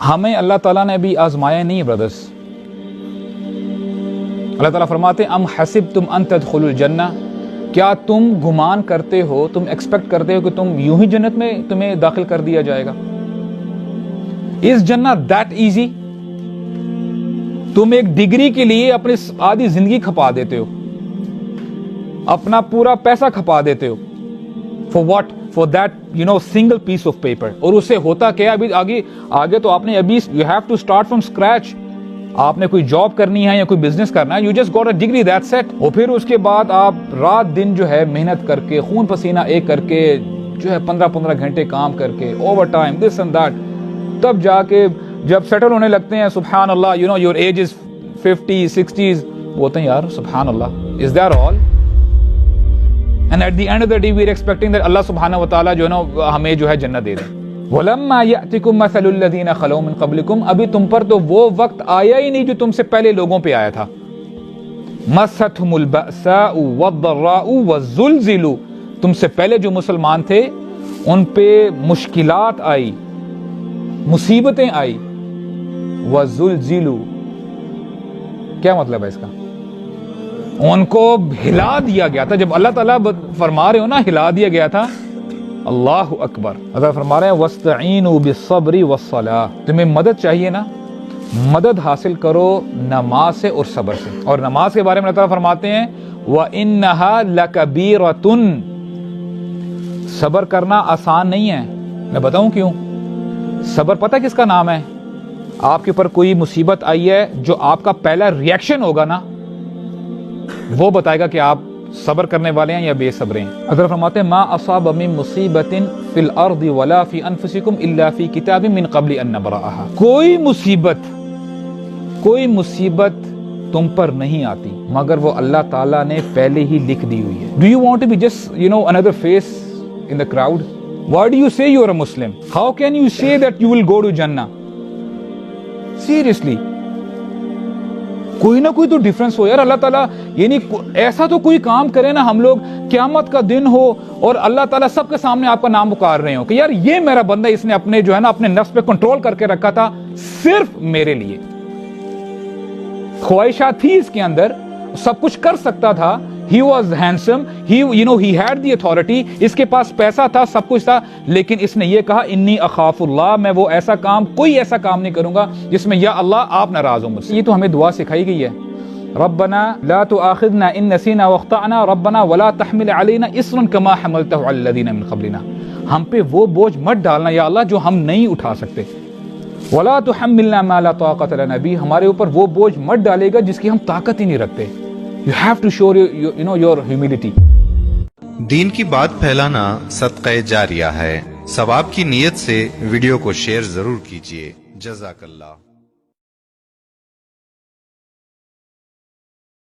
ہمیں اللہ تعالیٰ نے ابھی آزمایا نہیں برادرز. اللہ تعالیٰ فرماتے ام حسبتم ان تدخلوا الجنہ، کیا تم گمان کرتے ہو، تم ایکسپیکٹ کرتے ہو کہ تم یوں ہی جنت میں تمہیں داخل کر دیا جائے گا؟ اس جنہ دیٹ ایزی؟ تم ایک ڈگری کے لیے اپنی آدھی زندگی کھپا دیتے ہو، اپنا پورا پیسہ کھپا دیتے ہو. For what? For that single piece of paper. اور اس سے ہوتا کیا؟ ابھی آگے تو آپ نے ابھی you have to start from scratch. آپ نے کوئی جاب کرنی ہے یا کوئی بزنس کرنا ہے، you just got a degree, that's it. اور پھر اس کے بعد آپ رات دن جو ہے محنت کر کے، خون پسینہ ایک کر کے، جو ہے 15 گھنٹے کام کر کے، over time, this and that, تب جا کے جب سیٹل ہونے لگتے ہیں، سبحان اللہ، یور ایج از 50 60s، بولتے ہیں یار سبحان اللہ، is that all? And at the end of the day we are expecting that اللہ سبحانہ و تعالیٰ جو ہے نا ہمیں جو ہے جنت دے دیں. وَلَمَّا يَأْتِكُمْ مَثَلُ الَّذِينَ خَلَوْا مِن قَبْلِكُمْ، ابھی تم پر تو وہ وقت آیا ہی نہیں جو تم سے پہلے لوگوں پہ آیا تھا. مَسَّتْهُمُ الْبَأْسَاءُ وَالضَّرَّاءُ وَالزُّلْزِلُوا، تم سے پہلے جو مسلمان تھے ان پہ مشکلات آئی، مصیبتیں آئی. وَالزُّلْزِلُوا، کیا مطلب ہے اس کا؟ ان کو ہلا دیا گیا تھا. جب اللہ تعالیٰ فرما رہے ہو نا ہلا دیا گیا تھا، اللہ اکبر. اللہ فرما رہے ہیں وَاسْتَعِينُوا بِالصَّبْرِ وَالصَّلَاةِ، تمہیں مدد چاہیے نا، مدد حاصل کرو نماز سے اور صبر سے. اور نماز کے بارے میں اللہ تعالیٰ فرماتے ہیں وَإِنَّهَا لَكَبِيرَةٌ، صبر کرنا آسان نہیں ہے. میں بتاؤں کیوں؟ صبر پتہ کس کا نام ہے؟ آپ کے اوپر کوئی مصیبت آئی ہے، جو آپ کا پہلا ریئیکشن ہوگا نا وہ بتائے گا کہ آپ صبر کرنے والے ہیں یا بے صبر ہیں. حضرت فرماتے ہیں ما اصاب من مصیبت فی الارض ولا فی انفسکم الا فی کتاب من قبل ان نبرأها، کوئی مصیبت تم پر نہیں آتی مگر وہ اللہ تعالیٰ نے پہلے ہی لکھ دی ہوئی ہے. Do you want to be just another face in the crowd? Why do you say you are a Muslim? How can you say that you will go to Jannah? Seriously, کوئی نہ کوئی تو ڈیفرنس ہو یار. اللہ تعالیٰ یعنی ایسا تو کوئی کام کرے نا، ہم لوگ قیامت کا دن ہو اور اللہ تعالیٰ سب کے سامنے آپ کا نام پکار رہے ہو کہ یار یہ میرا بندہ، اس نے اپنے جو ہے نا اپنے نفس پہ کنٹرول کر کے رکھا تھا صرف میرے لیے. خواہشات تھی اس کے اندر، سب کچھ کر سکتا تھا. He was handsome, he had the authority، اس کے پاس پیسہ تھا، سب کچھ تھا، لیکن اس نے یہ کہا انی اخاف اللہ، میں وہ ایسا کام، کوئی ایسا کام نہیں کروں گا جس میں یا اللہ آپ ناراض ہو مجھ سے. یہ تو ہمیں دعا سکھائی گئی ہے، ربنا لا تؤاخذنا ان نسینا واخطأنا ربنا ولا تحمل علینا اصرا کما حملته علی الذین من قبلنا، ہم پہ وہ بوجھ مت ڈالنا یا اللہ جو ہم نہیں اٹھا سکتے. ولا تحملنا ما لا طاقت لنا به، ہمارے اوپر وہ بوجھ مت ڈالے گا جس کی ہم طاقت ہی نہیں رکھتے. You have to show your humility. دین کی بات پھیلانا صدقہ جاریہ ہے. ثواب کی نیت سے ویڈیو کو شیئر ضرور کیجیے. جزاک اللہ.